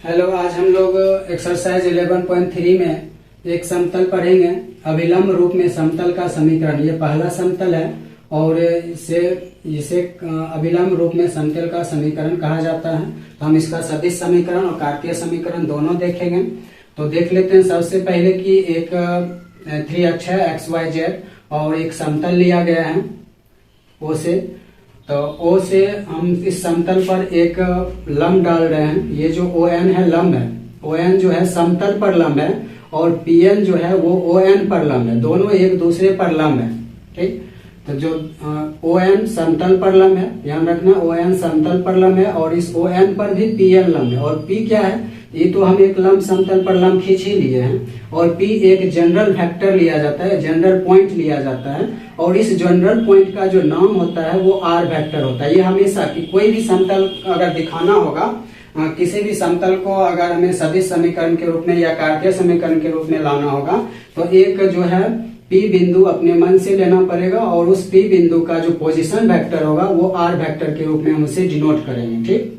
Hello, आज हम लोग एक्सरसाइज 11.3 में एक समतल पढ़ेंगे। अभिलंब रूप में समतल का समीकरण। ये पहला समतल है और इसे अभिलंब रूप में समतल का समीकरण कहा जाता है। तो हम इसका सदिश समीकरण और कार्तीय समीकरण दोनों देखेंगे। तो देख लेते हैं सबसे पहले कि एक 3 अक्ष है XYZ और एक समतल लिया गया है O से। तो O से हम इस समतल पर एक लंब डाल रहे हैं। ये जो ON है लंब है। ON जो है समतल पर लंब है और PN जो है वो ON पर लंब है। दोनों एक दूसरे पर लंब है। ठीक, तो जो ON समतल पर लंब है, ध्यान रखना ON समतल पर लंब है और इस ON पर भी PN लंब है। और P क्या है, ये तो हम एक लंब समतल पर लंब खींच ही लिए हैं। और P एक जनरल वेक्टर लिया जाता है, जनरल पॉइंट लिया जाता है और इस जनरल पॉइंट का जो नाम होता है वो R वेक्टर होता है। ये हमेशा कि कोई भी समतल अगर दिखाना होगा, किसी भी समतल को अगर हमें सदिश समीकरण के रूप में या कार्तीय समीकरण के रूप में लाना होगा तो एक जो है P बिंदु अपने मन से लेना पड़ेगा और उस P बिंदु का जो पोजीशन वेक्टर होगा वो R वेक्टर के रूप में हम उसे डिनोट करेंगे। ठीक,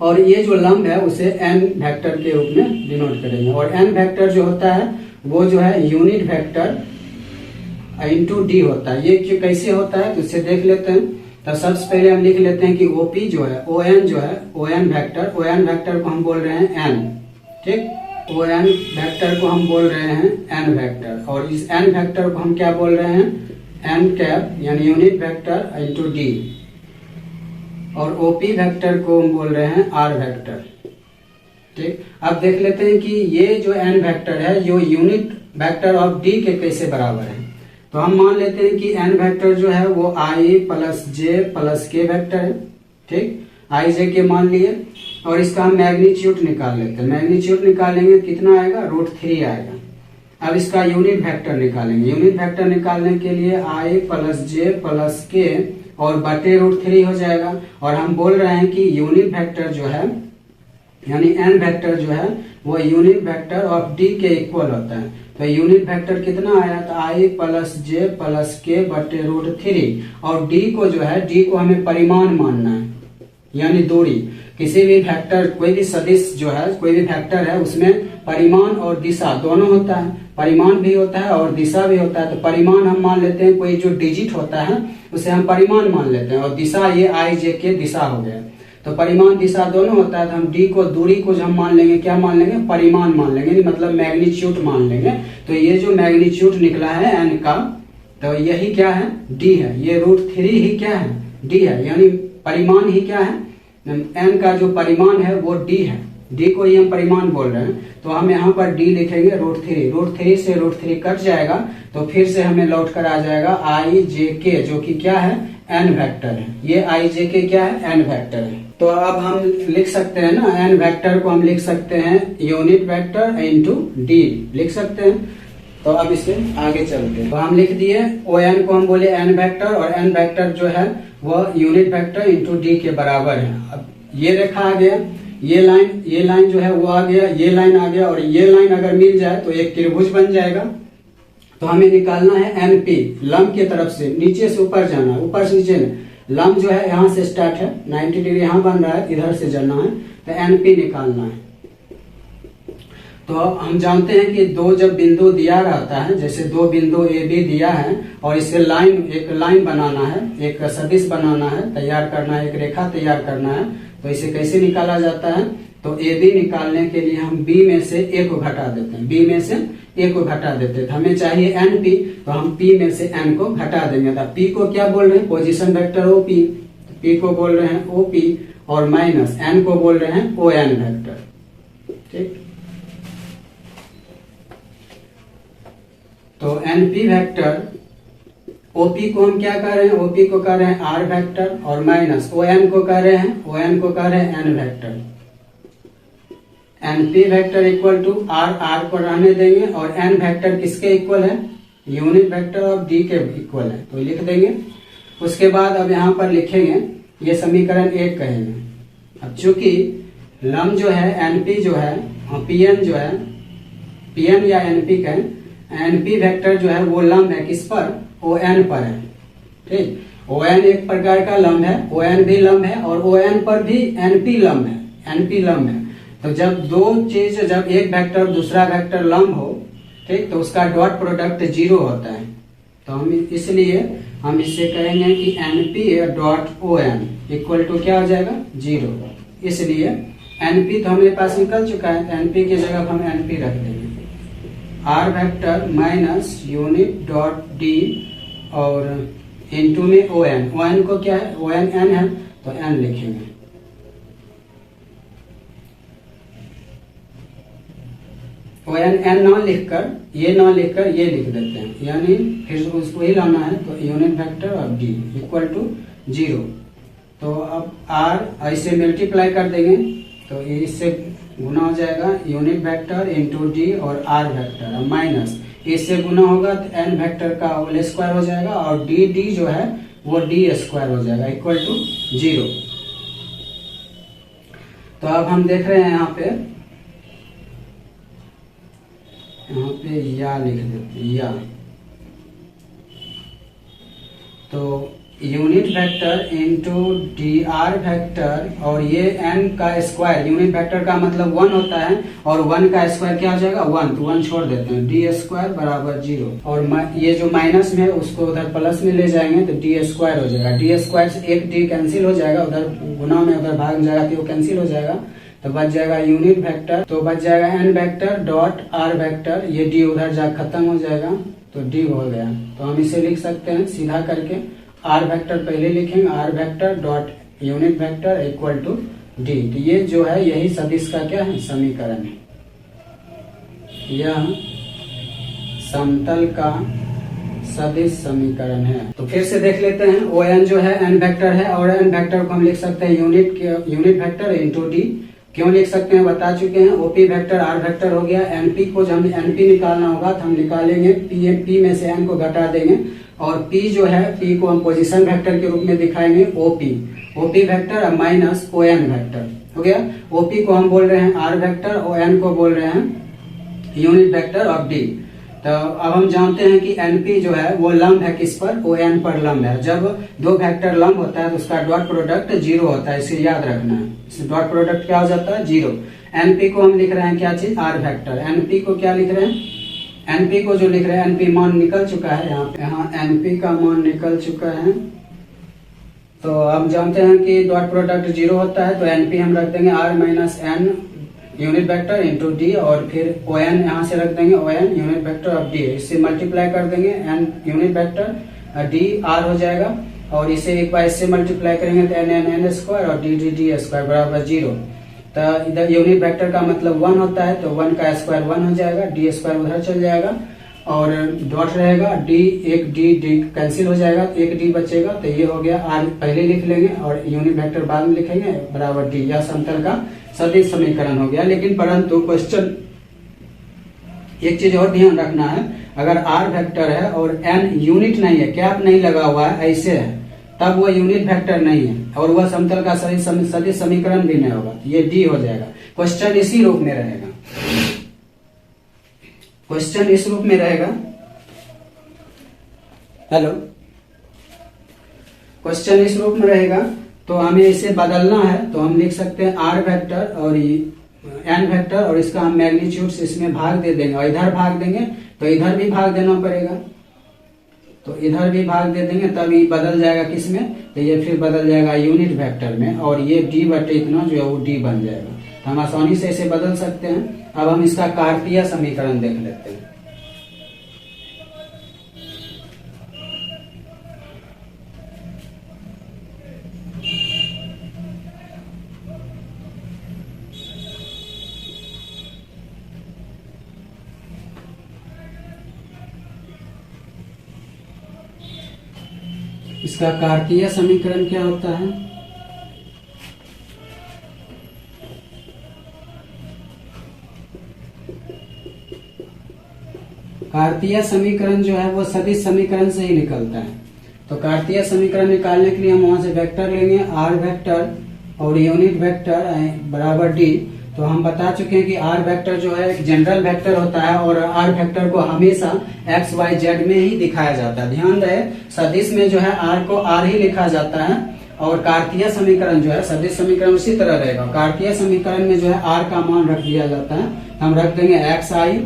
और ये जो लंब है उसे n वेक्टर के रूप में डिनोट करेंगे। और n वेक्टर जो होता है वो जो है यूनिट वेक्टर इंटू डी होता है। ये कैसे होता है तो इसे देख लेते हैं। तो सबसे पहले हम लिख लेते हैं कि OP जो है ON जो है ON वेक्टर को हम बोल रहे हैं n। ठीक, ON वेक्टर को हम बोल रहे हैं n वेक्टर और इस n वेक्टर को हम क्या बोल रहे हैं n कैप यानी यूनिट वेक्टर इंटू डी। और OP वेक्टर को हम बोल रहे हैं R वेक्टर। ठीक, अब देख लेते हैं कि ये जो n वेक्टर है जो यूनिट वेक्टर ऑफ D के कैसे बराबर है। तो हम मान लेते हैं कि n वेक्टर जो है वो I plus J plus K vector है। ठीक, I J के मान लिए और इसका हम मैग्नीट्यूड निकाल लेते हैं। मैग्नीट्यूड निकालेंगे कितना आएगा, √3 आएगा। अब इसका यूनिट वेक्टर निकालेंगे। यूनिट वेक्टर निकालने के लिए I plus J plus K और बटे √3 हो जाएगा। और हम बोल रहे हैं कि यूनिट वेक्टर जो है यानी n वेक्टर जो है वो यूनिट वेक्टर ऑफ D के इक्वल होता है। तो यूनिट वेक्टर कितना आया, तो I plus J plus K बटे √3। और D को जो है D को हमें परिमाण मानना है यानी दूरी। किसी भी वेक्टर कोई भी सदिश जो है कोई भी वेक्टर है उसमें परिमाण और दिशा दोनों होता है। परिमाण भी होता है और दिशा भी होता है। तो परिमाण हम मान लेते हैं कोई जो डिजिट होता है उसे हम परिमाण मान लेते हैं और दिशा ये I J के दिशा हो गया। तो परिमाण दिशा दोनों होता है। तो हम D को दूरी को जो हम मान लेंगे क्या मान लेंगे, परिमाण मान लेंगे, मतलब मैग्नीट्यूड मान लेंगे। तो ये जो मैग्नीट्यूड निकला है n का तो यही क्या है, D है। ये √3 ही क्या है, D है, यानी परिमाण ही क्या है, n का जो परिमाण है वो D है। D को ही हम परिमाण बोल रहे हैं। तो हम यहाँ पर D लिखेंगे √3 से √3 कट जाएगा तो फिर से हमें लौट कर आ जाएगा I J K जो कि क्या है, n वेक्टर है। ये I J K क्या है, n वेक्टर है। तो अब हम लिख सकते हैं ना, n वेक्टर को हम लिख सकते हैं यूनिट वेक्टर इंटू डी लिख सकते हैं। तो अब इसे आगे चलते हैं। तो हम लिख दिए ON को हम बोले n वेक्टर और n वेक्टर जो है वह यूनिट वेक्टर इंटू डी के बराबर है। अब ये रेखा आ गया, ये लाइन जो है वो आ गया, ये लाइन आ गया और ये लाइन अगर मिल जाए तो एक त्रिभुज बन जाएगा। तो हमें निकालना है NP, लंब की तरफ से नीचे से ऊपर जाना, ऊपर से नीचे नहीं। लंब जो है यहाँ से स्टार्ट है, 90 डिग्री यहाँ बन रहा है, इधर से जाना है तो NP निकालना है। तो हम जानते हैं कि दो जब बिंदु दिया रहता है, जैसे दो बिंदु AB दिया है और इसे एक लाइन बनाना है, एक सदिश बनाना है, तैयार करना है, एक रेखा तैयार करना है। तो इसे कैसे निकाला जाता है, तो AB निकालने के लिए हम B में से A को घटा देते हैं, B में से A को घटा देते हैं। तो हमें चाहिए NP, तो हम P में से N को घटा देंगे। तो P को क्या बोल रहे हैं, पोजीशन वेक्टर OP, P को बोल रहे हैं OP और माइनस N को बोल रहे हैं ON वेक्टर। ठीक, तो NP वेक्टर OP को हम क्या कर रहे हैं, OP को कर रहे हैं R वेक्टर और माइनस ON को कर रहे हैं N vector. NP vector equal to R को रहने देंगे और N वेक्टर किसके इक्वल है, यूनिट वेक्टर ऑफ D के इक्वल है। तो लिख देंगे। उसके बाद अब यहाँ पर लिखेंगे, ये समीकरण 1 कहेंगे। अब चूंकि लंब जो है NP जो है PN जो है, PN या NP कहें, NP वेक्टर जो है वो लंब है किस पर, ON पर है। ठीक, ON एक प्रकार का लंब है, ON भी लंब है और ON पर भी NP लंब है, NP लंब है। तो जब दो चीज, जब एक वेक्टर दूसरा वेक्टर लंब हो, ठीक, तो उसका डॉट प्रोडक्ट 0 होता है। तो हम इसलिए हम इससे कहेंगे कि NP dot ON equal to क्या हो जाएगा, 0। इसलिए NP तो हमारे पास निकल चुका है, तो NP की जगह हम NP रख देंगे, R vector minus unit dot D और इनटू में ON को क्या है, ON n है तो n लिखेंगे। ON n ना लिखकर ये लिख देते हैं, यानी फिर उसको ही लाना है, तो unit vector of D equal to 0। तो अब R ऐसे मल्टीप्लाई कर देंगे तो इससे गुना हो जाएगा यूनिट वेक्टर इंटू D और R वेक्टर माइनस इससे गुना होगा तो n वेक्टर का होल स्क्वायर हो जाएगा और D जो है वो D स्क्वायर हो जाएगा इक्वल टू 0। तो अब हम देख रहे हैं यहाँ पे या लिख देते या, तो unit vector into DR vector और ये n का स्क्वायर, यूनिट वेक्टर का मतलब 1 होता है और 1 का स्क्वायर क्या हो जाएगा 1, तो 1 छोड़ देते हैं, D स्क्वायर बराबर 0 और ये जो माइनस में है उसको उधर प्लस में ले जाएंगे तो D स्क्वायर हो जाएगा। D स्क्वायर से एक D कैंसिल हो जाएगा, उधर गुना में उधर भाग में जाएगा तो वो कैंसिल हो जाएगा, तो बच जाएगा यूनिट वेक्टर, तो बच जाएगा n vector dot R vector, ये D उधर जा खत्म हो जाएगा तो D हो गया। तो हम इसे लिख सकते हैं सीधा करके, R वेक्टर पहले लिखेंगे, R vector dot unit vector equal to D। तो ये जो है यही सदिश का क्या है, समीकरण है, यह समतल का सदिश समीकरण है। तो फिर से देख लेते हैं, ON जो है n वेक्टर है और n वेक्टर को हम लिख सकते हैं यूनिट वेक्टर इंटू D। क्यों लिख सकते हैं बता चुके हैं, OP वेक्टर R वेक्टर हो गया। NP को जब NP निकालना होगा तो हम निकालेंगे P में से n को घटा देंगे और P जो है P को हम पोजीशन वेक्टर के रूप में दिखाएंगे OP vector minus ON vector हो गया। OP को हम बोल रहे हैं R वेक्टर और ON को बोल रहे हैं यूनिट वेक्टर ऑफ D। तो अब हम जानते हैं कि NP जो है वो लंब है किस पर, ON पर लंब है। जब दो वेक्टर लंब होता है तो उसका डॉट प्रोडक्ट 0 होता है, इसे याद रखना है, डॉट प्रोडक्ट क्या हो जाता है 0। NP को हम लिख रहे हैं क्या चीज, R वेक्टर। NP को क्या लिख रहे हैं, NP को जो लिख रहे हैं NP मान निकल चुका है, यहाँ NP का मान निकल चुका है। तो हम जानते हैं कि डॉट प्रोडक्ट 0 होता है, तो NP हम रख देंगे R minus n unit vector into D और फिर ON यहाँ से रख देंगे ON unit vector of D, इससे मल्टीप्लाई कर देंगे n unit vector D R हो जाएगा और इसे एक बार इससे मल्टीप्लाई करेंगे तो n स्क्वायर और D स्क्वायर बराबर 0। तो इधर यूनिट वेक्टर का मतलब 1 होता है, तो 1 का स्क्वायर 1 हो जाएगा, D स्क्वायर उधर चल जाएगा और डॉट रहेगा D, एक D कैंसिल हो जाएगा, एक D बचेगा, तो ये हो गया R पहले लिख लेंगे और यूनिट वेक्टर बाद में लिखेंगे बराबर D। यह समतल का सदिश समीकरण हो गया। लेकिन परंतु क्वेश्चन एक चीज और ध्यान रखना है, अगर R वेक्टर है और n यूनिट नहीं है, कैप नहीं लगा हुआ है, ऐसे है, तब वो यूनिट वेक्टर नहीं है और वह समतल का सदिश समीकरण भी नहीं होगा, ये D हो जाएगा। क्वेश्चन इसी रूप में रहेगा, क्वेश्चन इस रूप में रहेगा, हेलो, क्वेश्चन इस रूप में रहेगा। तो हमें इसे बदलना है, तो हम लिख सकते हैं R वेक्टर और n वेक्टर और इसका हम मैग्नीट्यूड से इसमें भाग दे देंगे और इधर भाग देंगे तो इधर भी भाग देना पड़ेगा, तो इधर भी भाग दे देंगे, तब ये बदल जाएगा किस में, तो ये फिर बदल जाएगा यूनिट वेक्टर में और ये D बटे इतना जो है वो D बन जाएगा। तो हम आसानी से इसे बदल सकते हैं। अब हम इसका कार्तीय समीकरण देख लेते हैं। इसका कार्तीय समीकरण क्या होता है, कार्तीय समीकरण जो है वो सदिश समीकरण से ही निकलता है। तो कार्तीय समीकरण निकालने के लिए हम वहां से वेक्टर लेंगे, R वेक्टर और यूनिट वेक्टर बराबर D। तो हम बता चुके हैं कि R वेक्टर जो है एक जनरल वेक्टर होता है और R वेक्टर को हमेशा x y z में ही दिखाया जाता है। ध्यान रहे, सदिश में जो है R को R ही लिखा जाता है और कार्तीय समीकरण जो है, सदिश समीकरण उसी तरह रहेगा। कार्तीय समीकरण में जो है आर का मान रख दिया जाता है, हम रख देंगे एक्स आई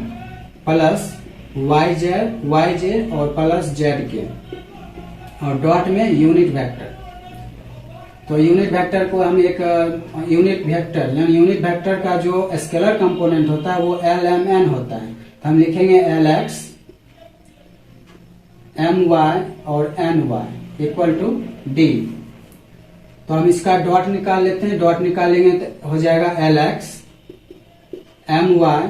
प्लस वाई जे और प्लस जेड के, और डॉट में यूनिट वेक्टर। तो यूनिट वेक्टर को हम एक यूनिट वेक्टर यानी यूनिट वेक्टर का जो स्केलर कंपोनेंट होता है वो एल एम एन होता है, तो हम लिखेंगे एल एक्स एम वाई और n y equal to d. तो हम इसका डॉट निकाल लेते हैं, डॉट निकालेंगे तो हो जाएगा एल एक्स एम वाई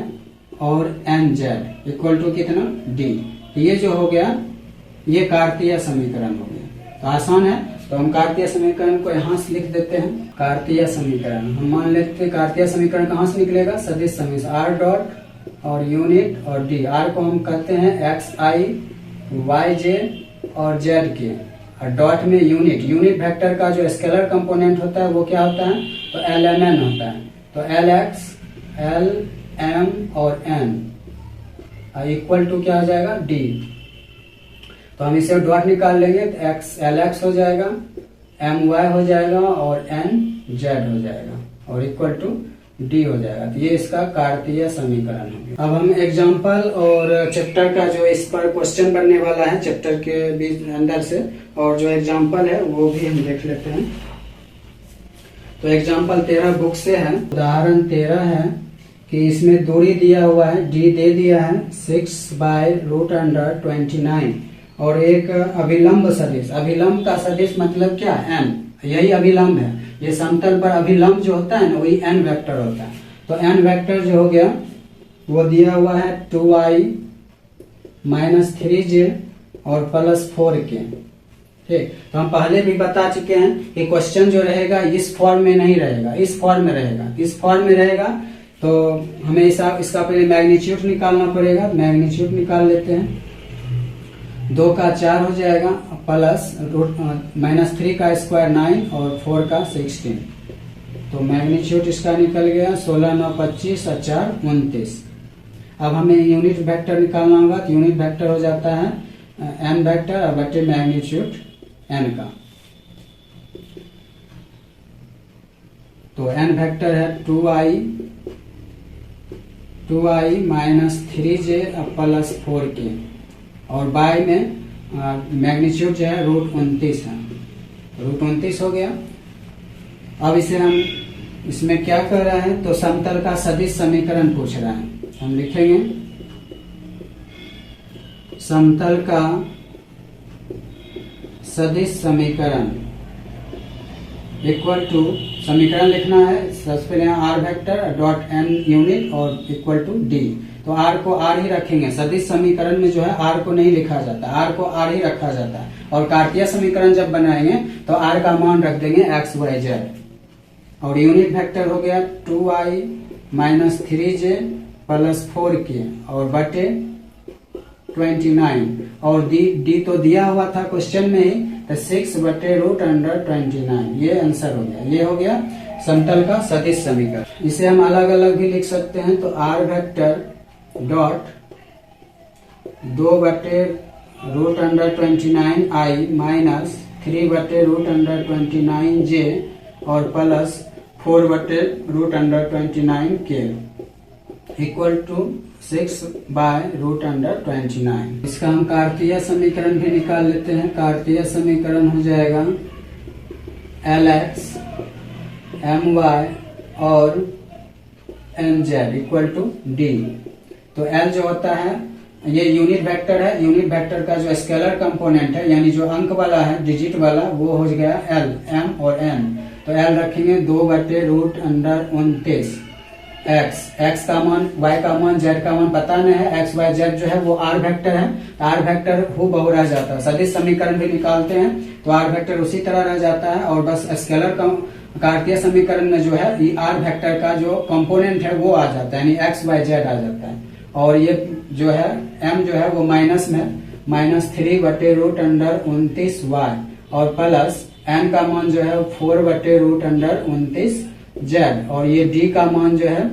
और एन जेड इक्वल टू कितना डी। ये जो हो गया ये कार्तीय समीकरण हो गया। तो आसान है, तो हम कार्तीय समीकरण को यहाँ से लिख देते हैं। कार्तीय समीकरण हम मान लेते हैं, कार्तीय समीकरण कहाँ से निकलेगा, सदिश समीकरण आर डॉट और यूनिट और डी। आर को हम कहते हैं एक्स आई वाई जे और जेड के, और डॉट में यूनिट वेक्टर का जो स्केलर कंपोनेंट होता है वो क्या होता है, तो एल एम एन होता है। तो एल एक्स एल एम और एन इक्वल टू क्या हो जाएगा डी। तो हम इसे डॉट निकाल लेंगे तो एक्स एल एक्स हो जाएगा, एम वाई हो जाएगा और एन जेड हो जाएगा और इक्वल टू डी हो जाएगा। तो ये इसका कार्तीय समीकरण हो गया। अब हम एग्जाम्पल और चैप्टर का जो इस पर क्वेश्चन बनने वाला है चैप्टर के बीच अंदर से, और जो एग्जाम्पल है वो भी हम देख लेते हैं। तो एग्जाम्पल 13 बुक से है। उदाहरण 13 है कि इसमें दूरी दिया हुआ है, डी दे दिया है 6/√29 और एक अभिलंब सदिश। अभिलंब का सदिश मतलब क्या, एन, यही अभिलंब है। ये समतल पर अभिलंब जो होता है ना वही एन वेक्टर होता है। तो एन वेक्टर जो हो गया वो दिया हुआ है 2i - 3j और +4 के। ठीक, तो हम पहले भी बता चुके हैं कि क्वेश्चन जो रहेगा इस फॉर्म में नहीं रहेगा, इस फॉर्म में रहेगा। इस फॉर्म में रहेगा तो हमें इसका पहले मैग्नीट्यूड निकालना पड़ेगा। मैग्नीट्यूड निकाल लेते हैं, 2 का 4 हो जाएगा प्लस -3 का स्क्वायर 9 और 4 का 16। तो मैग्नीट्यूड इसका निकल गया 16 9 25 और 4 29। अब हमें यूनिट वेक्टर निकालना होगा, तो यूनिट वेक्टर हो जाता है एन वेक्टर और बटे मैग्नीट्यूड एन का। तो एन वेक्टर है 2i - 3j +4k और बाय में मैग्नीट्यूड जो है √29 है, √29 हो गया। अब इसे हम इसमें क्या कर रहे हैं, तो समतल का सदिश समीकरण पूछ रहा है। हम लिखेंगे समतल का सदिश समीकरण इक्वल टू, समीकरण लिखना है सबसे पहले r vector dot n unit और इक्वल टू डी। तो आर को आर ही रखेंगे, सदिश समीकरण में जो है आर को नहीं लिखा जाता, आर को आर ही रखा जाता है। और कार्तीय समीकरण जब बनाएंगे तो आर का मान रख देंगे एक्स वाई जेड। और यूनिट वेक्टर हो गया 2i - 3j +4k और बटे 29 और डी तो दिया हुआ था क्वेश्चन में ही, तो 6/√29 ये आंसर हो गया। ये हो गया समतल का सदिश समीकरण। इसे हम अलग अलग भी लिख सकते हैं। तो are vector dot 2/√29i - 3/√29j और प्लस 4/√29k इक्वल टू 6/√29। इसका हम कार्तीय समीकरण भी निकाल लेते हैं। कार्तीय समीकरण हो जाएगा LX My और Nz इक्वल टू D। तो L जो होता है ये यूनिट वेक्टर है, यूनिट वेक्टर का जो स्केलर कंपोनेंट है यानी जो अंक वाला है डिजिट वाला वो हो गया L, M और N। तो L रखेंगे 2/√29 x का मान, y का मान, z का मान पता नहीं है, x y z जो है वो r वेक्टर है। r वेक्टर हु बहु रह जाता है। सदिश समीकरण भी निकालते हैं तो r वेक्टर उसी तरह रह जाता है और बस स्केलर कार्तीय समीकरण में जो है r वेक्टर का जो कंपोनेंट है वो आ जाता है यानी x y z आ जाता है। और ये जो है m जो है वो माइनस में -3/√29y और प्लस n का मान जो है 4/√29z और ये d का मान जो है,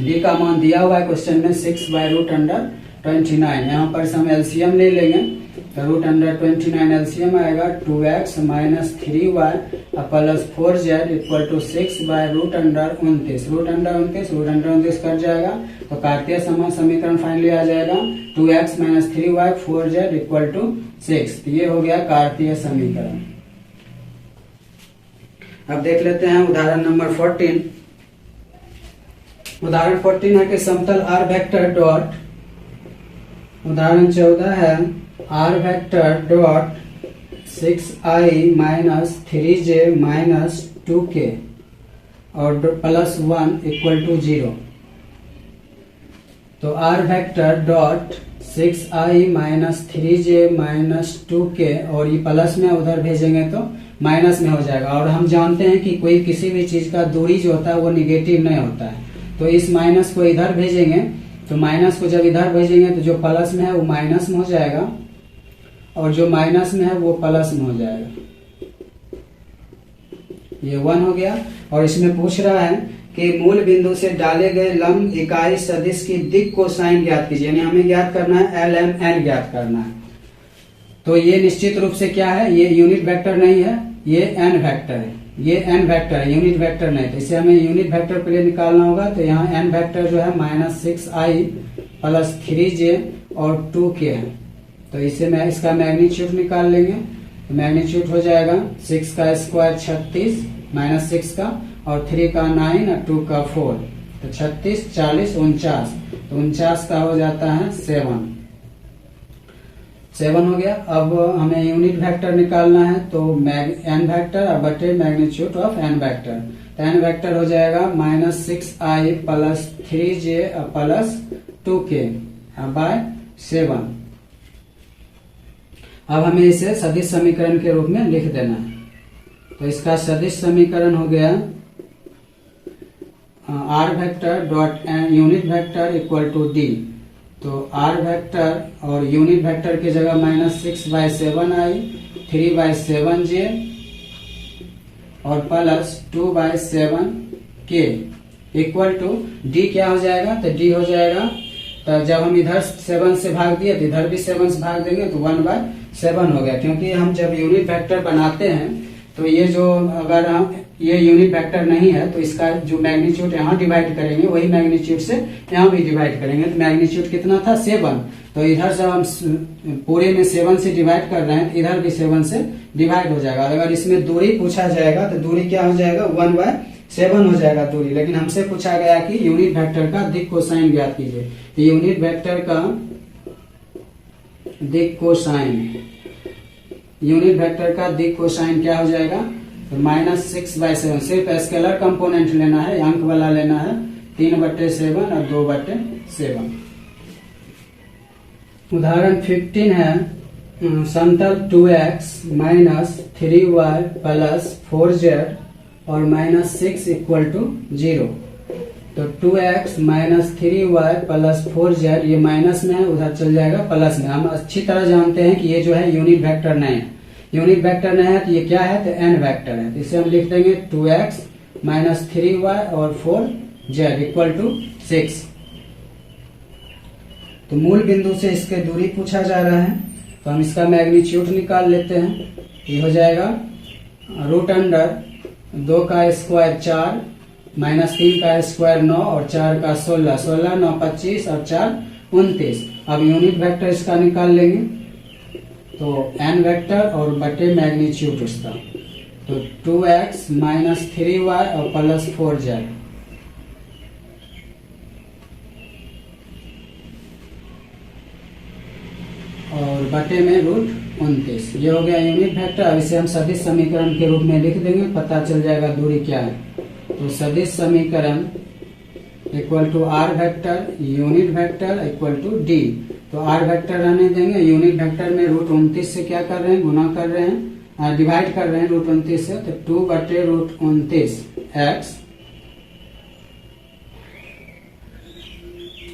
d का मान दिया हुआ है क्वेश्चन में 6/√29। यहाँ पर हम एलसीएम ले लेंगे तो रूट अंडर 29 एलसीएम आएगा 2x minus 3y plus 4z equal to 6 by root under 29। Root under 29 कट जाएगा तो कार्तीय समीकरण फाइनली आ जाएगा 2x minus 3y 4z equal to 6। ये हो गया कार्तीय समीकरण। अब देख लेते हैं उदाहरण नंबर 14। उदाहरण 14 है कि समतल r वेक्टर डॉट, उदाहरण 14 है r vector dot 6i minus 3j minus 2k और प्लस 1 इक्वल टू 0। तो r vector dot 6i minus 3j minus 2k और ये प्लस में उधर भेजेंगे तो माइनस में हो जाएगा। और हम जानते हैं कि कोई किसी भी चीज का दूरी जो होता है वो निगेटिव नहीं होता है, तो इस माइनस को इधर भेजेंगे तो माइनस को जब इधर भेजेंगे तो जो प्लस में है वो माइनस में हो जाएगा और जो माइनस में है वो प्लस में हो जाएगा। ये 1 हो गया। और इसमें पूछ रहा है कि मूल बिंदु से डाले गए लंब इकाई सदिश की दिक् कोसाइन ज्ञात कीजिए, यानी हमें ज्ञात करना है LMN ज्ञात करना है। तो ये निश्चित रूप से क्या है, ये यूनिट वेक्टर नहीं है, ये n वेक्टर है, ये n वेक्टर है, यूनिट वेक्टर नहीं। तो इसे हमें यूनिट वेक्टर के लिए निकालना होगा। तो यहाँ n वेक्टर जो है माइनस 6i प्लस 3j और 2k है। तो इसे मैं इसका मैग्नीट्यूड निकाल लेंगे। तो मैग्नीट्यूड हो जाएगा 6 का स्क्वायर 36 माइनस 6 का और 3 का 9 और 2 का 4, तो 36 40 49, तो 49 का हो जाता है 7 हो गया। अब हमें यूनिट वेक्टर निकालना है तो n वेक्टर और बटे मैग्नीट्यूड ऑफ n वेक्टर। तो n वेक्टर हो जाएगा minus 6i plus 3j plus 2k bye 7। अब हमें इसे सदिश समीकरण के रूप में लिख देना है। तो इसका सदिश समीकरण हो गया r vector dot unit vector equal to d। तो r वेक्टर और यूनिट वेक्टर की जगह माइनस 6/7i 3/7j और plus 2/7k equal to d क्या हो जाएगा, तो d हो जाएगा, तो जब हम इधर 7 से भाग दिए तो इधर भी 7 से भाग देंगे तो 1/7 हो गया। क्योंकि हम जब यूनिट वेक्टर बनाते हैं तो ये जो अगर हम ये यूनिट वेक्टर नहीं है तो इसका जो मैग्नीट्यूड यहाँ डिवाइड करेंगे वही मैग्नीट्यूड से यहाँ भी डिवाइड करेंगे। तो मैग्नीट्यूड कितना था 7, तो इधर से हम पूरे में 7 से डिवाइड कर रहे हैं तो इधर भी 7 से डिवाइड हो जाएगा। अगर इसमें दूरी पूछा जाएगा तो दूरी क्या हो जाएगा 1/7 हो जाएगा दूरी। लेकिन हमसे पूछा गया कि यूनिट वेक्टर का दिक् कोसाइन ज्ञात कीजिए। तो यूनिट वेक्टर का दिक् कोसाइन, यूनिट वेक्टर का दिक् कोसाइन क्या हो जाएगा, तो माइनस 6/7। सिर्फ स्केलर कंपोनेंट लेना है, अंक वाला लेना है, 3/7 और 2/7। उदाहरण 15 है समतल 2x minus 3y plus 4z और माइनस 6 इक्वल टू 0। तो 2x minus 3y plus 4z ये माइनस में है, उधर चल जाएगा प्लस में। हम अच्छी तरह जानते हैं कि ये जो है यूनिट वेक्टर नहीं है, यूनिट वेक्टर नहीं है तो ये क्या है, तो n वेक्टर है। तो इसे हम लिख देंगे 2x माइनस 3y और 4z इक्वल टू 6। तो मूल बिंदु से इसके दूरी पूछा जा रहा है तो हम इसका मैग्नीट्यूड निकाल लेते हैं। ये हो जाएगा रूट अंडर 2 का स्क्वायर 4 माइनस 3 का स्क्वायर 9 और 4 का 16, 16 9 25 और 4 29। अब यूनिट वेक्टर इसका निकाल लेंगे तो n वेक्टर और बटे मैग्नीट्यूड उसका, तो 2x माइनस 3y और प्लस 4z और बटे में रूट 29। ये हो गया यूनिट वेक्टर। अब इसे हम सदिश समीकरण के रूप में लिख देंगे, पता चल जाएगा दूरी क्या है। तो सदिश समीकरण equal to r vector unit vector equal to d। तो r वेक्टर रहने देंगे, यूनिट वेक्टर में रूट 29 से क्या कर रहे हैं, गुना कर रहे हैं, डिवाइड कर रहे हैं रूट 29 से। तो 2/√29 x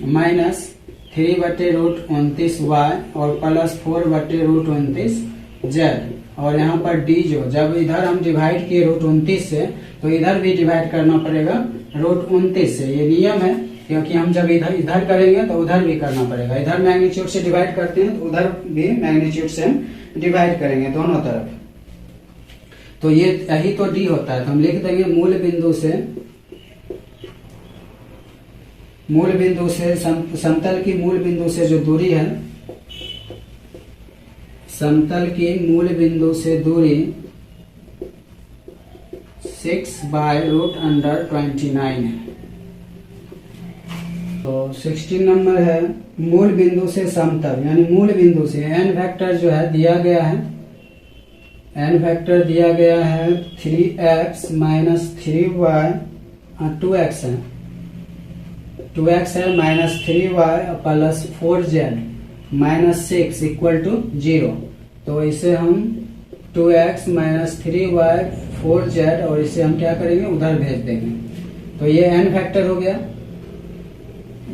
माइनस 3/√29 y और प्लस 4/√29 z। और यहाँ पर d जो जब इधर हम डिवाइड किए रूट 29 से तो इधर भी डिवाइड करना पड़ेगा रूट 29 से। ये नियम है क्योंकि हम जब इधर इधर करेंगे तो उधर भी करना पड़ेगा। इधर मैग्नीट्यूड से डिवाइड करते हैं तो उधर भी मैग्नीट्यूड से हम डिवाइड करेंगे दोनों तरफ। तो ये यही तो डी होता है। तो हम लिख देंगे मूल बिंदु से समतल की मूल बिंदु से जो दूरी है, समतल की मूल बिंदु से दूरी 6/√29 है। तो 16 नंबर है मूल बिंदु से समतल, यानी मूल बिंदु से एन वेक्टर जो है दिया गया है, एन वेक्टर दिया गया है 3x माइनस 3y 2x है, 2x है minus 3y plus 4z minus 6 equal to 0। तो इसे हम 2x माइनस 3y 4z और इसे हम क्या करेंगे उधर भेज देंगे। तो ये n फैक्टर हो गया,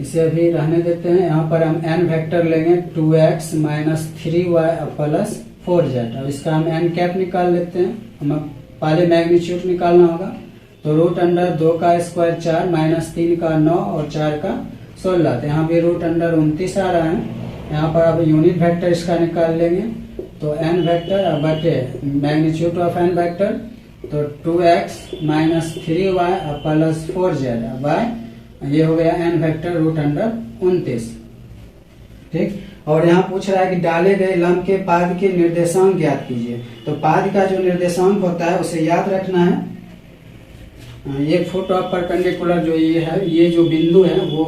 इसे अभी रहने देते हैं। यहाँ पर हम n फैक्टर लेंगे 2x minus 3y plus 4z। अब इसका हम n कैप निकाल लेते हैं। हमें पहले मैग्नीट्यूड निकालना होगा। तो √2 का स्क्वायर 4 माइनस 3 का 9 और 4 का 16। तो यहाँ भी √29 आ रहा है। यहाँ पर अब यूनिट वेक्टर इसका निकाल लेंगे। तो n वेक्टर अब बटे मैग्नीट्यूड ऑफ n वेक्टर, तो 2x minus 3y plus 4z bye ये हो गया n वेक्टर √29। ठीक। और यहाँ पूछ रहा है कि डाले गए लंब के पाद के निर्देशांक ज्ञात कीजिए। तो पाद का जो निर्देशांक होता है उसे याद रखना है। ये फुट ऑफ परपेंडिकुलर जो ये है, ये जो बिंदु है वो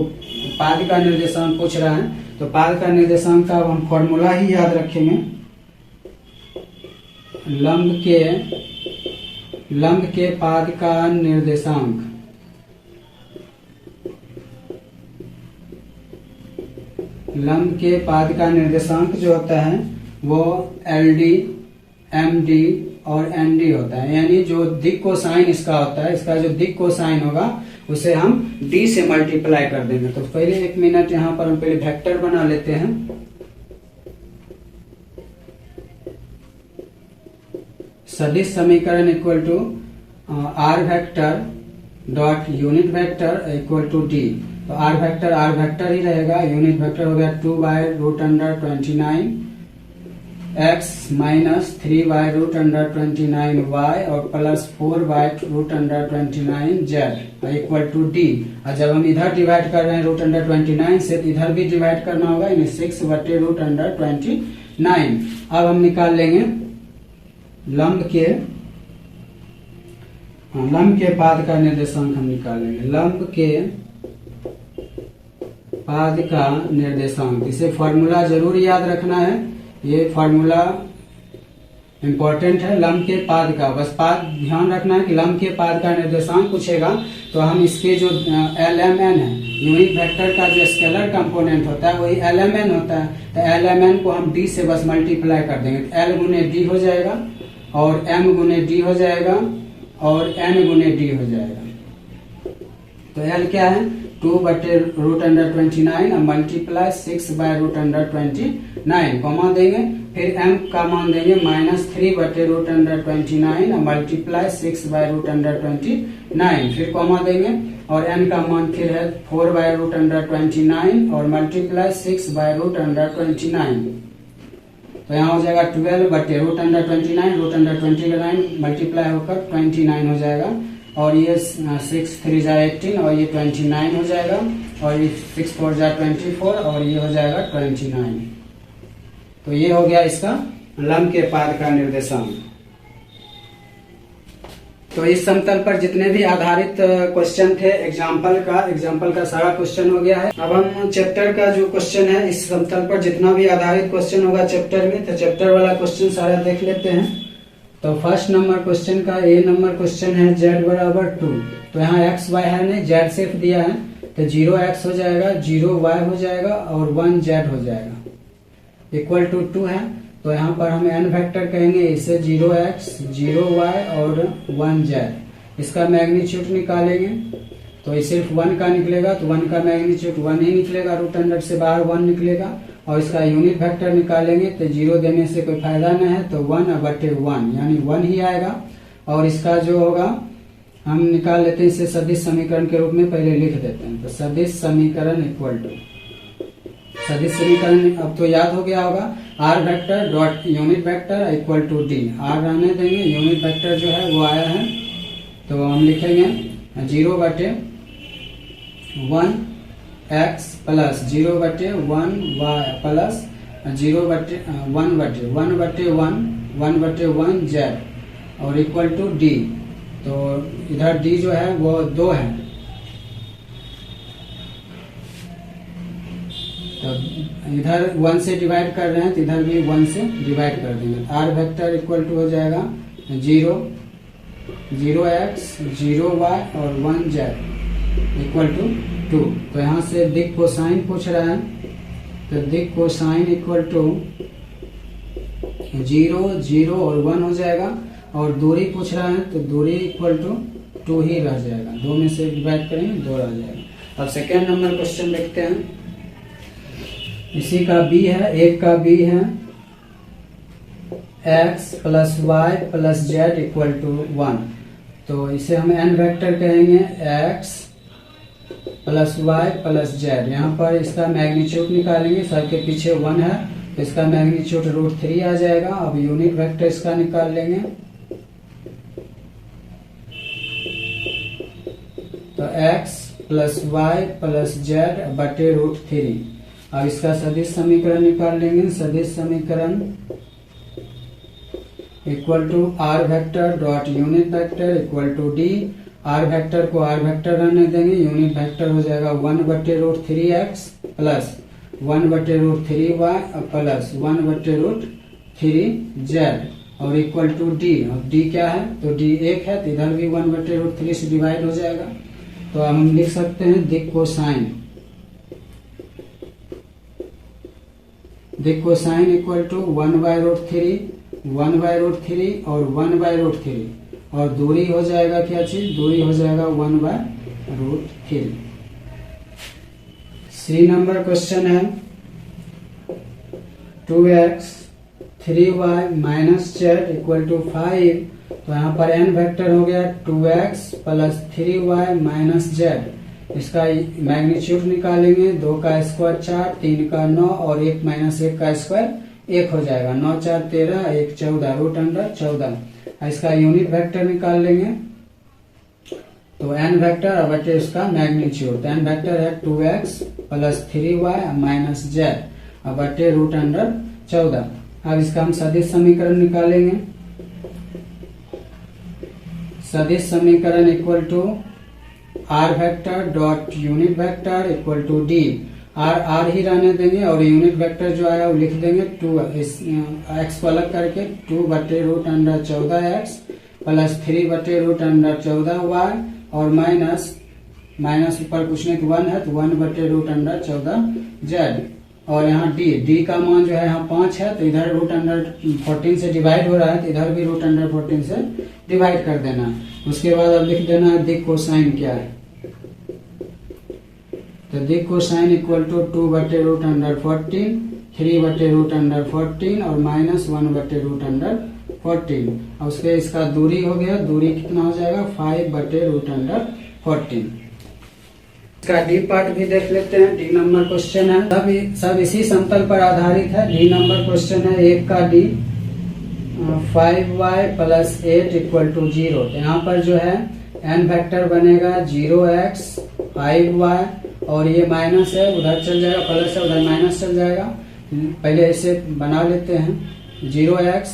पाद का निर्देशांक पूछ रहा है। तो पाद का निर्देशांक का हम फॉर्मूला ही याद रखेंगे। लंब के पाद का निर्देशांक, लंब के पाद का निर्देशांक जो होता है वो LD, MD और ND होता है। यानी जो दिक् कोसाइन इसका होता है, इसका जो दिक् कोसाइन होगा उसे हम D से मल्टीप्लाई कर देंगे। तो पहले 1 मिनट यहाँ पर हम पहले वेक्टर बना लेते हैं। सदिश समीकरण equal to R vector dot unit vector equal to D। तो R वेक्टर ही रहेगा। यूनिट वेक्टर हो गया 2/√29 x माइनस 3/√29y और plus 4/√29 z equal to D। और जब हम इधर डिवाइड कर रहे हैं √29 से, तो इधर भी डिवाइड करना होगा, यानी 6/√29। अब हम निकाल लेंगे लंब के पाद का निर्देशांक हम निकालेंगे। लंब के पाद का निर्देशांक, इसे फॉर्मूला जरूर याद रखना है। ये फॉर्मूला इंपॉर्टेंट है लंब के पाद का। बस पाद ध्यान रखना है कि लंब के पाद का निर्देशांक पूछेगा तो हम इसके जो LMN है, यूनिट वेक्टर का जो स्केलर कंपोनेंट होता है वही LMN होता है। तो LMN को हम D से बस मल्टीप्लाई कर देंगे। तो L गुने D हो जाएगा और M गुने D हो जाएगा और N गुने D हो जाएगा। तो L क्या है 2/√29 और मल्टीप्लाई 6/√29 कॉमा देंगे। फिर m का मान देंगे माइनस 3/√29 और मल्टीप्लाई 6/√29 फिर कॉमा देंगे। और n का मान फिर है 4/√29 और मल्टीप्लाई 6/√29। तो यहाँ हो जाएगा 12/√29 मल्टीप्लाई होकर 29 हो जाएगा। और ये 6 3 जा 18 और ये 29 हो जाएगा और ये 6 4 जा 24 और ये हो जाएगा 29। तो ये हो गया इसका लंब के पाद का निर्देशांक। तो इस समतल पर जितने भी आधारित क्वेश्चन थे एग्जाम्पल का सारा क्वेश्चन हो गया है। अब हम चैप्टर का जो क्वेश्चन है, इस समतल पर जितना भी आधारित क्वेश्चन होगा चैप्टर में, तो चैप्टर वाला क्वेश्चन सारा देख लेते हैं। तो फर्स्ट नंबर क्वेश्चन का A नंबर क्वेश्चन है z बराबर 2। तो यहाँ x y है नहीं, z सिर्फ दिया है। तो 0x हो जाएगा, 0y हो जाएगा और 1z हो जाएगा इक्वल टू 2 है। तो यहाँ पर हम n वेक्टर कहेंगे, इसे 0x 0y और 1z। इसका मैग्नीट्यूड निकालेंगे तो ये सिर्फ 1 का निकलेगा। तो 1 का मैग्नीट्यूड 1 ही निकलेगा, √100 से बाहर 1 निकलेगा। और इसका यूनिट वेक्टर निकालेंगे तो 0 देने से कोई फायदा नहीं है, तो 1/1 यानी 1 ही आएगा। और इसका जो होगा हम निकाल लेते हैं इसे सदिश समीकरण के रूप में, पहले लिख देते हैं। तो सदिश समीकरण इक्वल टू, सदिश समीकरण अब तो याद हो गया होगा, r vector dot unit vector equal to D. R रहने देंगे, यूनिट वेक्टर जो है वो आया है, तो हम लिखेंगे 0/1x plus 0/1y plus 1/1 z और इक्वल टू डी। तो इधर डी जो है वो 2 है, तो इधर 1 से डिवाइड कर रहे हैं तो इधर भी 1 से डिवाइड कर देंगे। आर वेक्टर इक्वल टू हो जाएगा 0x 0y और 1z इक्वल टू 2। तो यहाँ से दिक कोसाइन पूछ रहा है, तो दिक कोसाइन इक्वल टू 0 0 और 1 हो जाएगा, और दूरी पूछ रहा है तो दूरी इक्वल टू 2 ही रह जाएगा, 2 में से डिवाइड करेंगे 2 रह जाएगा। अब सेकेंड नंबर क्वेश्चन देखते हैं। इसी का बी है, एक का बी है x plus y plus z equal to 1। तो इसे हम n वेक्टर कहेंगे, x plus y plus z. यहाँ पर इसका मैग्नीट्यूड निकालेंगे, सर के पीछे 1 है तो इसका मैग्नीट्यूड √3 आ जाएगा। अब यूनिट वेक्टर इसका निकाल लेंगे, तो x plus y plus z बटे √3। अब इसका सदिश समीकरण निकाल लेंगे, सदिश समीकरण equal to are vector dot unit vector equal to D. R vector को आर वेक्टर रहने देंगे, यूनिट वेक्टर हो जाएगा 1/√3x plus 1/√3y plus 1/√3z और इक्वल टू डी। अब डी क्या है, तो डी 1 है तो इधर भी 1/√3 से डिवाइड हो जाएगा। तो अब हम लिख सकते हैं दिक कोसाइन, दिक कोसाइन इक्वल टू 1/√3 और 1/√3 और दूरी हो जाएगा क्या चीज, दूरी हो जाएगा 1/√3। सी नंबर क्वेश्चन है 2x 3y minus Z equal to 5। तो यहाँ पर n वेक्टर हो गया 2x plus 3y minus Z. इसका मैग्नीट्यूड निकालेंगे, 2 का स्क्वायर 4, 3 का 9 और 1 माइनस 1 का स्क्वायर 1 हो जाएगा। 9 4 13, 1 14 √14। इसका यूनिट वेक्टर निकाल लेंगे, तो n वेक्टर अब बटे उसका मैग्नीट्यूड। n वेक्टर है 2x plus 3y minus Z अब बटे √14। अब इसका हम सदिश समीकरण निकालेंगे, सदिश समीकरण equal to are vector dot unit vector equal to D. R ही रहने देंगे और यूनिट वेक्टर जो आया वो लिख देंगे 2 x को अलग करके 2/√14x प्लस 3/√14y और माइनस ऊपर कुछ नहीं तो 1 है तो 1/√14z। और यहाँ डी का मान जो है यहाँ 5 है, तो इधर √14 से डिवाइड हो रहा है तो इधर भी √14 से डिवाइड कर देना। उसके बाद अब लिख देना दिक कोसाइन क्या है, तो दिक कोसाइन इक्वल टू 2/√14 3/√14 और माइनस 1/√14। और उसके इसका दूरी हो गया, दूरी कितना हो जाएगा 5/√14। इसका डी पार्ट भी देख लेते हैं। डी नंबर क्वेश्चन है, सब इसी समतल पर आधारित है। डी नंबर क्वेश्चन है, एक का D 5y plus 8 equal to 0। तो यहाँ पर जो है n वेक्टर बनेगा 0x 5y और ये माइनस है उधर चल जाएगा, प्लस है उधर माइनस चल जाएगा। पहले इसे बना लेते हैं 0x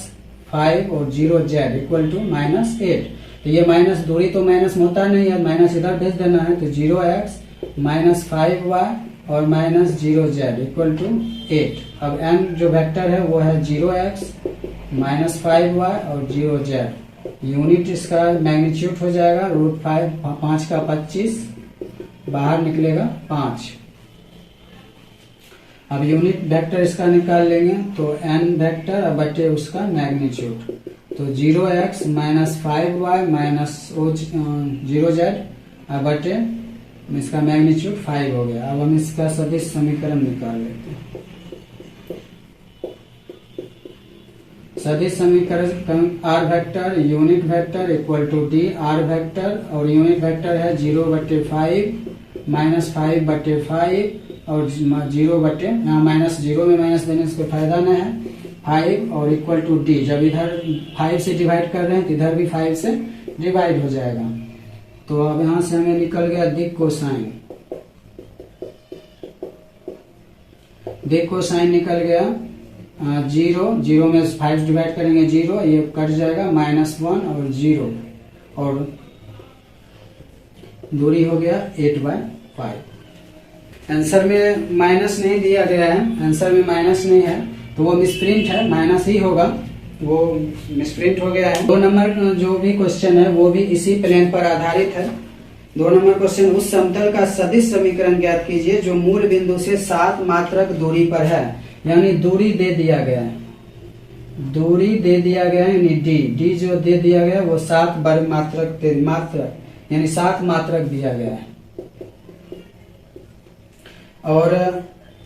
5 और 0z इक्वल टू -8। तो ये माइनस दूरी तो माइनस होता नहीं है, माइनस इधर भेज देना है। तो 0x माइनस 5y और माइनस 0z इक्वल टू 8। अब n जो वेक्टर है वो है 0x माइनस 5y और 0z। यूनिट इसका मैग्नीट्यूड हो जाएगा √5, 5 का 25 बाहर निकलेगा 5। अब यूनिट वेक्टर इसका निकाल लेंगे, तो n वेक्टर अब बटे उसका मैग्नीट्यूड। तो 0x minus 5y minus 0z अब बटे इसका मैग्नीट्यूड 5 हो गया। अब हम इसका सदिश समीकरण निकाल लेते हैं। सदिश समीकरण r vector unit vector equal to D r vector और यूनिट वेक्टर है 0/5 -5/5 और 0 माइनस 0 में माइनस देने से कोई फायदा नहीं है 5 और इक्वल टू डी। जब इधर 5 से डिवाइड कर रहे हैं तो इधर भी 5 से डिवाइड हो जाएगा। तो अब यहां से हमें निकल गया दिक कोसाइन, दिक कोसाइन निकल गया 0 में 5 डिवाइड करेंगे 0, ये कट जाएगा -1 और 0 और दूरी हो गया 8/5। आंसर में माइनस नहीं दिया गया है, आंसर में माइनस नहीं है तो वो मिसप्रिंट है, माइनस ही होगा, वो मिसप्रिंट हो गया है। 2 नंबर जो भी क्वेश्चन है वो भी इसी प्लेन पर आधारित है। 2 नंबर क्वेश्चन, उस समतल का सदिश समीकरण ज्ञात कीजिए जो मूल बिंदु से 7 मात्रक दूरी पर है। यानी दूरी दे दिया गया है, दूरी दे दिया गया है, यानी डी जो दे दिया गया है वो 7 वर्ग मात्रक यानी 7 मात्रक दिया गया है। और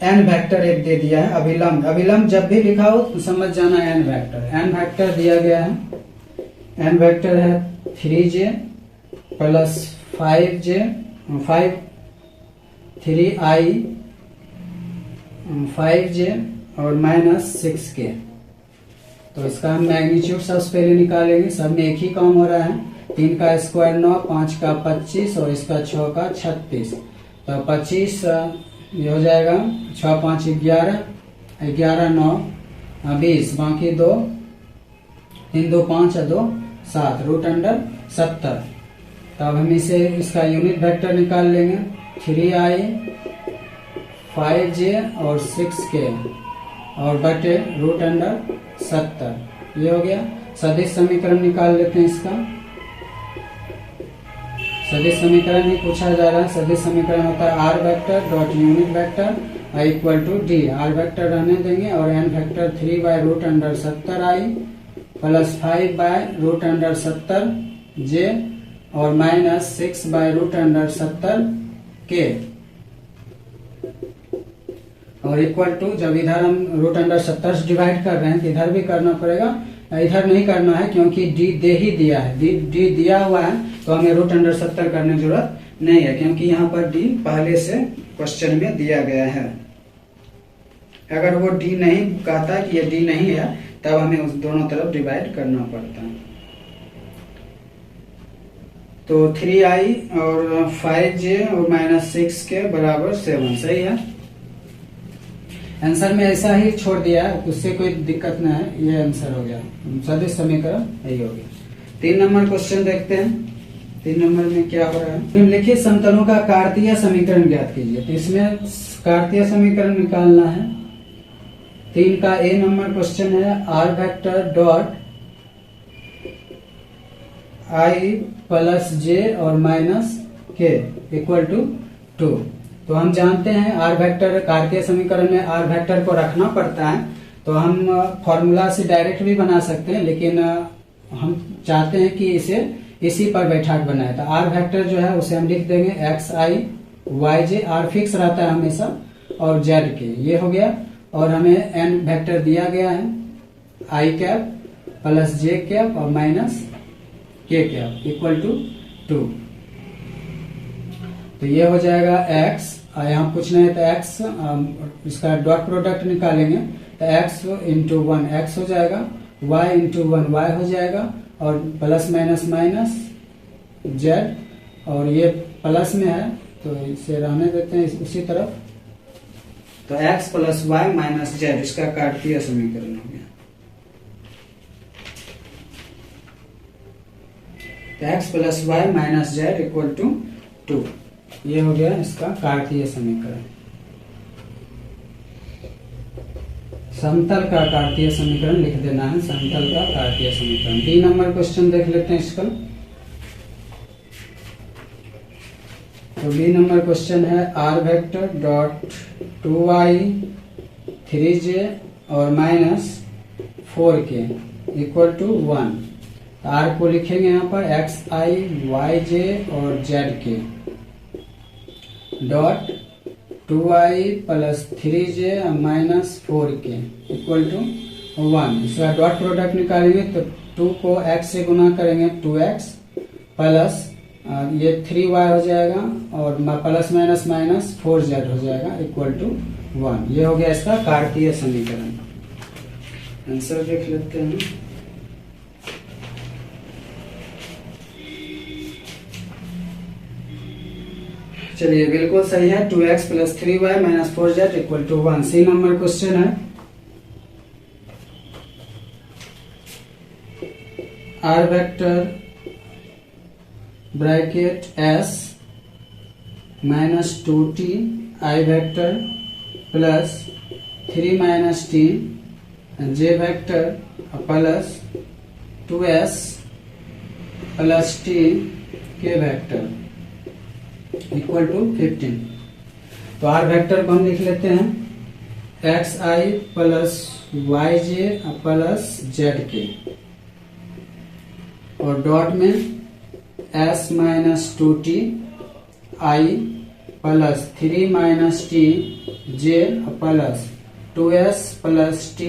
एन वेक्टर एक दे दिया है, अभिलंब, अभिलंब जब भी लिखा हो तो समझ जाना एन वेक्टर दिया गया है। एन वेक्टर है 3j plus 5j 3i 5j और -6k। तो इसका हम मैग्नीट्यूड सबसे पहले निकालेंगे, सब में एक ही काम हो रहा है। 3 का स्क्वायर 9, 5 का 25 और इसका 6 का 36। तो 25 ये हो जाएगा 6 5 11 11 9 20 बाकी 2 3 2 5 2 7 √70। तब हम इसे इसका यूनिट वेक्टर निकाल लेंगे 3i 5j और 6k और बटे √70। ये हो गया। सदिश समीकरण निकाल लेते हैं इसका। सदिश समीकरण ही पूछा जा रहा है। सदिश समीकरण होता है are vector dot unit vector equal to D. R vector रहने देंगे और N vector 3/√70i plus 5/√70j और -6/√70k और इक्वल टू, जब इधर हम √70 से डिवाइड कर रहे हैं तो इधर भी करना पड़ेगा, इधर नहीं करना है क्योंकि डी दे ही दिया है, डी दिया हुआ है तो हमें √70 करने की जरूरत नहीं है क्योंकि यहाँ पर डी पहले से क्वेश्चन में दिया गया है। अगर वो डी नहीं कहता कि ये डी नहीं है तब हमें उस दोनों तरफ डिवाइड करना पड़ता है। तो 3i और 5j और -6k बराबर 7 सही है। आंसर में ऐसा ही छोड़ दिया है, उससे कोई दिक्कत नहीं है, ये आंसर हो गया। सदिश समीकरण यही हो गया। 3 नंबर क्वेश्चन देखते हैं। 3 नंबर में क्या हो रहा है, निम्नलिखित समतलों का कार्तीय समीकरण ज्ञात कीजिए। तो इसमें कार्तीय समीकरण निकालना है। 3 का ए नंबर क्वेश्चन है are vector dot i plus j और -k इक्वल टू 2। तो हम जानते हैं आर वेक्टर, कार्तीय समीकरण में आर वेक्टर को रखना पड़ता है। तो हम फॉर्मूला से डायरेक्ट भी बना सकते हैं, लेकिन हम चाहते हैं कि इसे इसी पर बैठा के बनाए। तो आर वेक्टर जो है उसे हम लिख देंगे xi yj, आर फिक्स रहता है हमेशा, और z के, ये हो गया। और हमें एन वेक्टर दिया गया है i cap plus j cap और -k कैप इक्वल टू 2। तो ये हो जाएगा x, यहाँ पूछना है तो x, इसका डॉट प्रोडक्ट निकालेंगे तो x इंटू 1 x हो जाएगा, y इंटू 1 y हो जाएगा और प्लस माइनस माइनस z, और ये प्लस में है तो इसे रहने देते हैं उसी तरफ। तो x plus y minus z इसका कार्तीय समीकरण हो गया। तो x plus y minus z equal to 2, ये हो गया इसका कार्तीय समीकरण। समतल का कार्तीय समीकरण लिख देना है, समतल का कार्तीय समीकरण। 3 नंबर क्वेश्चन देख लेते हैं इसका। तो बी नंबर क्वेश्चन है are vector dot 2i 3j और -4k इक्वल टू 1। आर को लिखेंगे यहाँ पर xi yj और zk dot 2i plus 3j minus 4k equal to 1। इसका डॉट प्रोडक्ट निकालेंगे तो 2 को x से गुना करेंगे 2x प्लस ये 3y हो जाएगा और प्लस माइनस माइनस 4z हो जाएगा इक्वल टू 1। ये हो गया इसका कार्तीय समीकरण। आंसर देख लेते हैं। चलिए बिल्कुल सही है, 2x plus 3y minus 4z equal to 1। C number question है, are vector bracket s minus 2t I vector plus 3 minus t j vector plus 2s plus t k vector equal to 15। तो are vector को हम लिख लेते हैं xi plus yj plus zk और dot में s minus 2t i plus 3 minus t j plus 2s plus t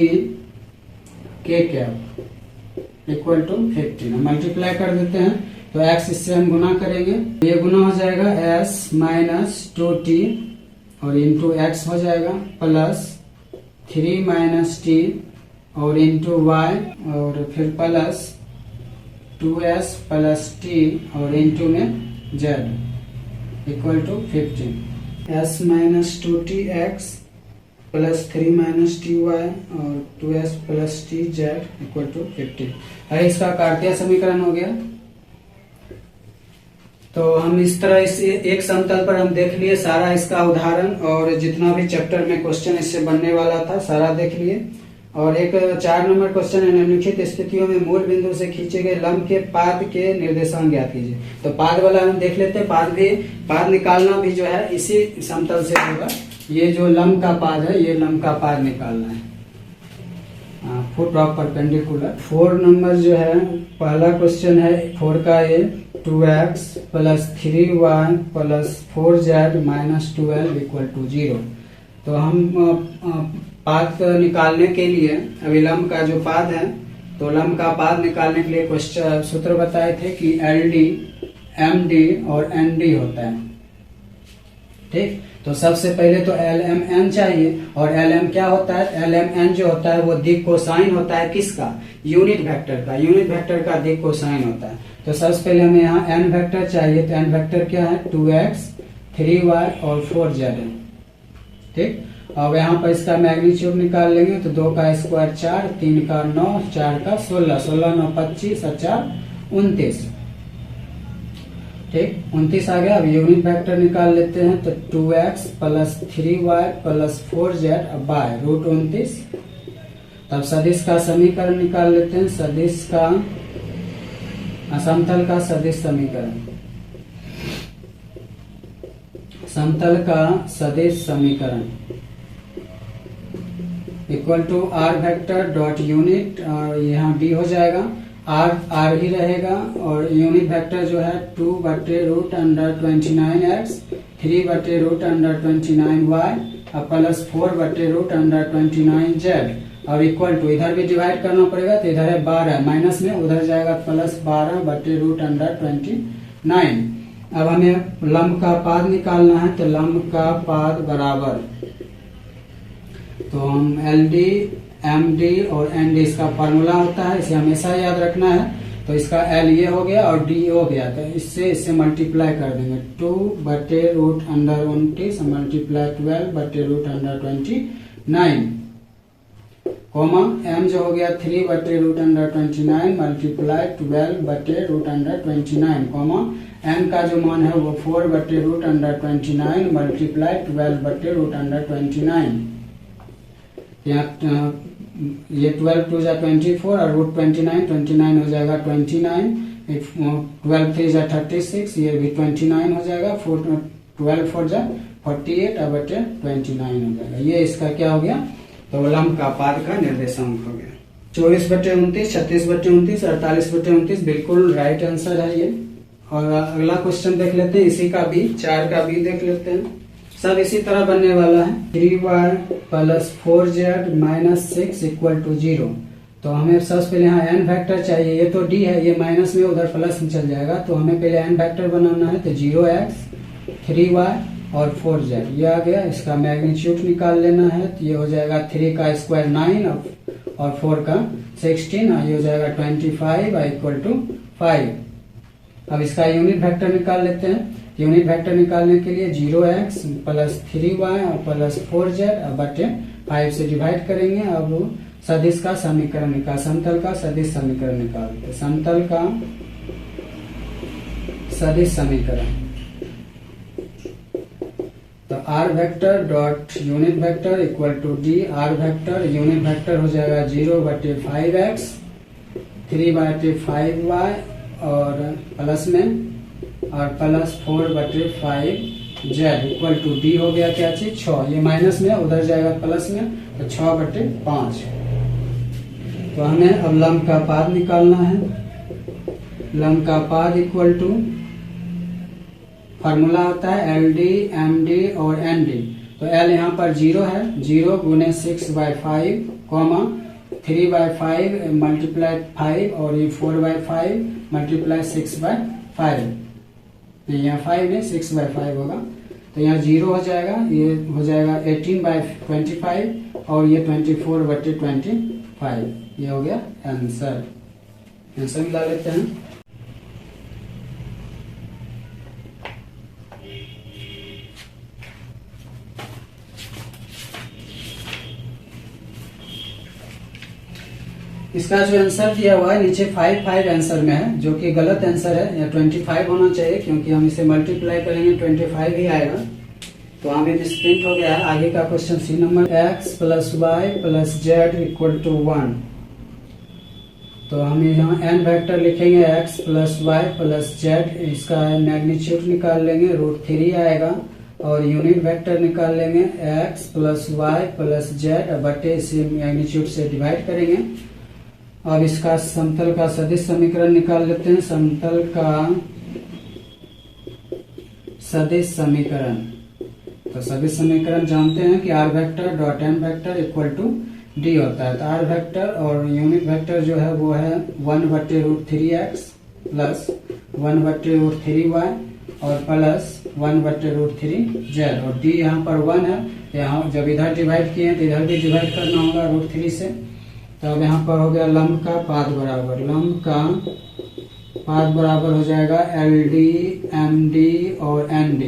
k cap equal to 15। Multiply कर देते हैं तो x इससे हम गुना करेंगे, ये गुना हो जाएगा s माइनस 2t और इंटू x हो जाएगा प्लस 3 माइनस t और इंटू y और फिर प्लस 2s प्लस t और इंटू में z equal to 15। s minus 2t x plus 3 minus t y और 2s plus t z equal to 15। अरे इसका कार्तीय समीकरण हो गया। तो हम इस तरह इस एक समतल पर हम देख लिए सारा इसका उदाहरण और जितना भी चैप्टर में क्वेश्चन इससे बनने वाला था सारा देख लिए। और एक 4 नंबर क्वेश्चन है, निम्नलिखित स्थितियों में मूल बिंदु से खींचे गए लंब के पाद के निर्देशांक ज्ञात कीजिए। तो पाद वाला हम देख लेते हैं। पाद निकालना भी जो है इसी समतल से होगा। ये जो लंब का पाद है ये लंब का पाद निकालना है, फुट ऑफ परपेंडिकुलर। 4 नंबर जो है पहला क्वेश्चन है 4 का ये 2x plus 3y plus 4z minus 12 equal to 0। तो हम पाद निकालने के लिए अभी लंब का जो पाद है तो लंब का पाद निकालने के लिए क्वेश्चन सूत्र बताए थे कि LD, MD और ND होता है। ठीक, तो सबसे पहले तो LMN चाहिए और LM क्या होता है? LMN जो होता है वो दिक् कोसाइन होता है किसका? यूनिट वेक्टर का। यूनिट वेक्टर का दिक् कोसाइन होता है। तो सबसे पहले हमें यहाँ n वेक्टर चाहिए। तो n वेक्टर क्या है? 2x 3y और 4z है। ठीक, अब यहाँ पर इसका मैग्नीट्यूड निकाल लेंगे तो 2 का स्क्वायर 4, 3 का 9, 4 का 16, 16 9 25 और 4 29। ठीक, 29 आ गया। अब यूनिट वेक्टर निकाल लेते हैं तो 2x plus 3y plus 4z by root 29। तब सदिश का समीकरण निकाल लेते हैं। सदिश का समतल का सदिश समीकरण, समतल का सदिश समीकरण equal to are vector dot unit और यहाँ डी हो जाएगा, आर ही रहेगा और यूनिट वेक्टर जो है 2 बटे रूट अंडर 29x 3 बटे रूट अंडर 29y और प्लस 4 बटे रूट अंडर 29z और इक्वल टू इधर भी डिवाइड करना पड़ेगा तो इधर है 12 माइनस में उधर जाएगा प्लस 12 बटे रूट अंडर 29। अब हमें लंब का पाद निकालना है तो लंब का पाद बराबर, तो हम LD, MD और ND इसका फार्मूला होता है, इसे हमेशा याद रखना है। तो इसका L ये हो गया और D हो गया तो इससे मल्टीप्लाई कर देंगे। 2 बटे रूट अंडर 29 मल्टीप्लाई 12 बटे रूट अंडर 29 कोमा M जो हो गया 3 बटे रूट अंडर 29 मल्टीप्लाई 12 बटे रूट अंडर 29 कोमा N का जो मान है वो 4 बटे रूट अंडर 29 मल्टीप्लाई 12 बटे रूट अंडर 29। यहाँ ये 12 2 जा 24 और रूट 29 हो जाएगा 29, 12 3 जा 36, ये भी 29 हो जाएगा, 12 4 जा 48 और बटे 29 हो जाएगा। ये इसका क्या हो गया? तो लंब का पाद का निर्देशांक हो गया। 24 बटे 29, 36 बटे 29, 48 बटे 29 बिल्कुल राइट आंसर है ये। और अगला क्वेश्चन देख लेते हैं, इसी का भी 4 का भी देख लेते हैं। सब इसी तरह बनने वाला है। 3y plus 4z minus 6 equal to 0। तो हमें सबसे पहले यहाँ n वेक्टर चाहिए। ये तो d है, ये माइनस में उधर प्लस में चल जाएगा, तो हमें पहले n वेक्टर बनाना है। तो 0x 3y और 4z ये आ गया। इसका मैग्नीट्यूड निकाल लेना है। तो ये हो जाएगा 3 का स्क्वायर 9 और 4 का 16, ये हो जाएगा 25 इक्वल टू 5। अब इसका यूनिट वेक्टर निकाल लेते हैं। यूनिट वेक्टर निकालने के लिए 0x प्लस 3y और प्लस 4z बटे 5 से डिवाइड करेंगे। अब सदिश का समीकरण निकाल, समतल का सदिश समीकरण निकालते। समतल का सदिश समीकरण, तो r vector dot unit vector equal to d। r vector unit vector हो जाएगा 0 बटे 5x 3 बटे 5y और प्लस में और प्लस 4 बटे 5z इक्वल टू d हो गया क्या चीज 6। ये माइनस में उधर जाएगा प्लस में, तो 6 बटे 5। तो हमें अब लंब का पाद निकालना है। लंब का पाद इक्वल टू फार्मूला होता है LD MD और ND। तो L यहाँ पर 0 है, 0 गुने 6/5 कॉमा 3/5 मल्टीप्लाई 5 और ये 4/5 मल्टीप्लाई 6/5। यहाँ 5 नहीं 6/5 होगा, तो यहाँ 0 हो जाएगा। ये हो जाएगा 18/25 और ये 24/25। ये हो गया आंसर। आंसर मिला लेते हैं। इसका जो आंसर दिया हुआ है नीचे 5 आंसर में है, जो कि गलत आंसर है। या 25 होना चाहिए, क्योंकि हम इसे मल्टीप्लाई करेंगे 25 ही आएगा। तो हमें मिसप्रिंट हो गया है। आगे का question c number, x plus y plus z equal to 1। तो हम यहाँ n वेक्टर लिखेंगे x plus y plus z, इसका मैग्नीट्यूड निकाल लेंगे √3 आएगा। और यूनिट वेक्टर निकाल लेंगे x plus y plus z बटे इसे मैग्नीट्यूड से डिवाइड करेंगे। अब इसका समतल का सदिश समीकरण निकाल लेते हैं। समतल का सदिश समीकरण, तो सदिश समीकरण जानते हैं कि r vector dot n vector equal to d होता है। तो r वेक्टर और यूनिट वेक्टर जो है वो है 1 बटे √3x प्लस 1 बटे √3y और प्लस 1 बटे √3z। और d यहाँ पर 1 है, यहाँ जब इधर डिवाइड किए तो इधर भी डिवाइड करना होगा √3 से। तो अब यहाँ पर हो गया लंब का पाद बराबर, लंब का पाद बराबर हो जाएगा LD MD और ND।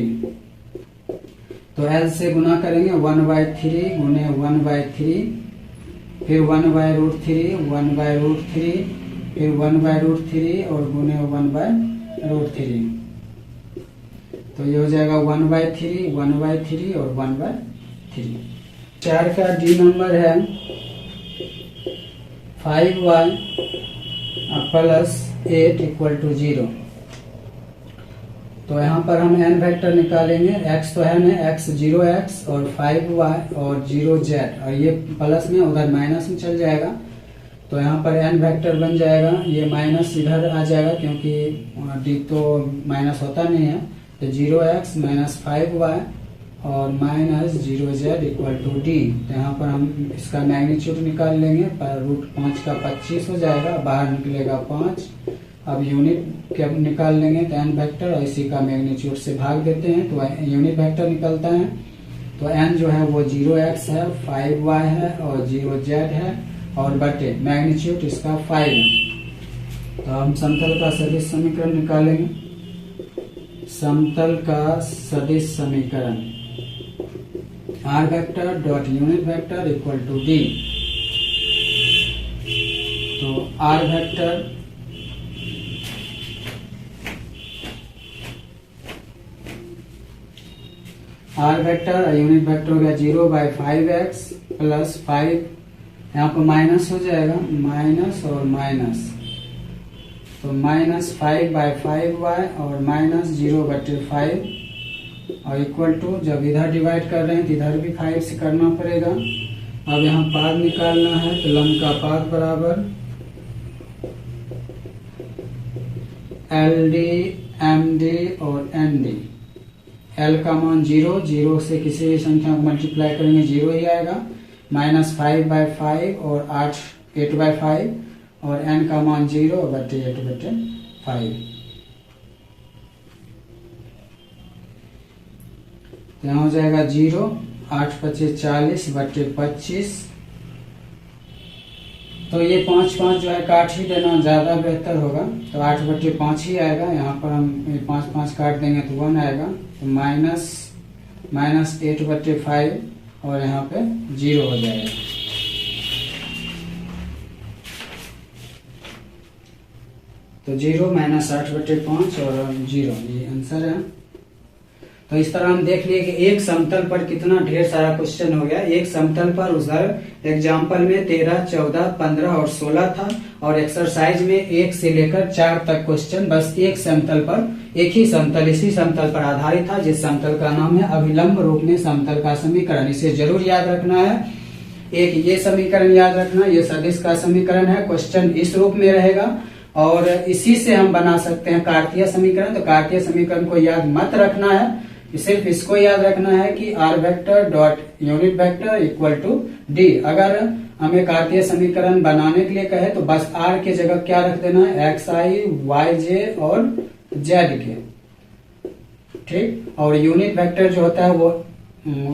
तो L से गुना करेंगे 1/3 गुने 1/3, फिर 1/√3 1/√3, फिर 1/√3 और गुने 1/√3। तो ये हो जाएगा 1/3 1/3 और 1/3। 4 का D नंबर है 5y प्लस 8 इक्वल टू 0। तो यहाँ पर हम n वेक्टर निकालेंगे। x तो है ना, x 0x और 5y और 0z, और ये प्लस में उधर माइनस में चल जाएगा। तो यहाँ पर n वेक्टर बन जाएगा, ये माइनस इधर आ जाएगा क्योंकि d तो माइनस होता नहीं है। तो 0x माइनस 5y और minus 0z equal to d। तो यहाँ पर हम इसका मैग्नीट्यूड निकाल लेंगे। √5 का 25 हो जाएगा, बाहर निकलेगा 5। अब यूनिट निकाल लेंगे तो n वेक्टर और इसी का मैग्नीट्यूड से भाग देते हैं तो यूनिट वेक्टर निकलता है। तो n जो है वो 0x है, 5y है और 0z है और बटे मैग्नीट्यूड इसका 5 है। तो हम समतल का सदिश समीकरण निकालेंगे। समतल का सदिश समीकरण r vector dot unit vector equal to d। तो r वेक्टर यूनिट वेक्टर हो गया 0/5x प्लस 5, यहाँ पर माइनस हो जाएगा, माइनस और माइनस, तो -5/5y और -0/5 और इक्वल टू, जब इधर डिवाइड कर रहे हैं तो इधर भी 5 से करना पड़ेगा। अब यहाँ पाद निकालना है, तो लंब का पाद बराबर LD MD और ND। L का मान 0, 0 से किसी भी संख्या को मल्टीप्लाई करेंगे 0 ही आएगा, -5/5 और 8/5 और n का मान 0/8/5। तो यहाँ हो जाएगा 0, 8×5 = 40/25। तो ये 5 जो है काट ही देना ज़्यादा बेहतर होगा, तो 8/5 ही आएगा। यहाँ पर हम 5 काट देंगे तो 1 आएगा, तो -8/5 और यहाँ पे 0 हो जाएगा। तो 0 -8/5 और 0 ये आंसर है। तो इस तरह हम देख लिए कि एक समतल पर कितना ढेर सारा क्वेश्चन हो गया। एक समतल पर उधर एग्जाम्पल में 13, 14, 15 और 16 था, और एक्सरसाइज में 1 से लेकर 4 तक क्वेश्चन बस एक समतल पर, एक ही समतल, इसी समतल पर आधारित था, जिस समतल का नाम है अभिलंब रूप में समतल का समीकरण। इसे जरूर याद रखना है। एक ये समीकरण याद रखना, ये सदिश का समीकरण है, क्वेश्चन इस रूप में रहेगा, और इसी से हम बना सकते हैं कार्तीय समीकरण। तो कार्तीय समीकरण को याद मत रखना है, सिर्फ इसको याद रखना है कि r vector dot unit vector equal to d। अगर हमें कार्तीय समीकरण बनाने के लिए कहे तो बस r के जगह क्या रख देना है, xi, yj और z के, ठीक। और यूनिट वेक्टर जो होता है वो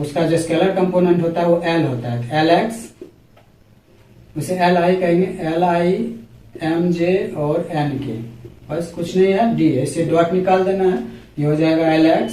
उसका जो स्केलर कंपोनेंट होता है वो l होता है, lx, उसे li कहेंगे, li, mj और n के, बस कुछ नहीं है, d है, इसे डॉट निकाल देना है। ये हो जाएगा lx,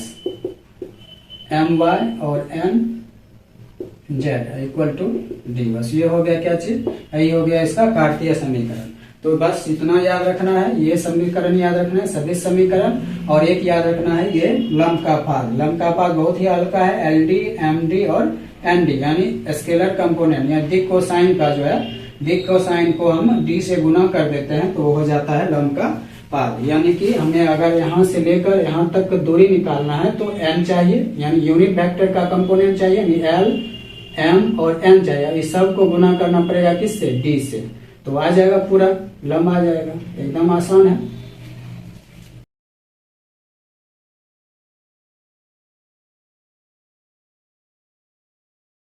my और nz इक्वल टू d। बस ये हो गया क्या चीज, यही हो गया इसका कार्तीय समीकरण। तो बस इतना याद रखना है, ये समीकरण याद रखना है, सदिश समीकरण, और एक याद रखना है ये लंब का पाद। लंब का पाद बहुत ही हल्का है, LD, MD और ND यानी स्केलर कंपोनेंट, या दिक कोसाइन का जो है, दिक कोसाइन को हम d से गुना कर देते हैं तो वो हो जाता है लंब का पाद। यानी कि हमें अगर यहाँ से लेकर यहाँ तक दूरी निकालना है तो n चाहिए, यानी यूनिट वेक्टर का कंपोनेंट चाहिए, यानी l, m और n चाहिए। इस सब को गुना करना पड़ेगा किससे, d से, तो आ जाएगा पूरा लंब आ जाएगा, एकदम आसान है।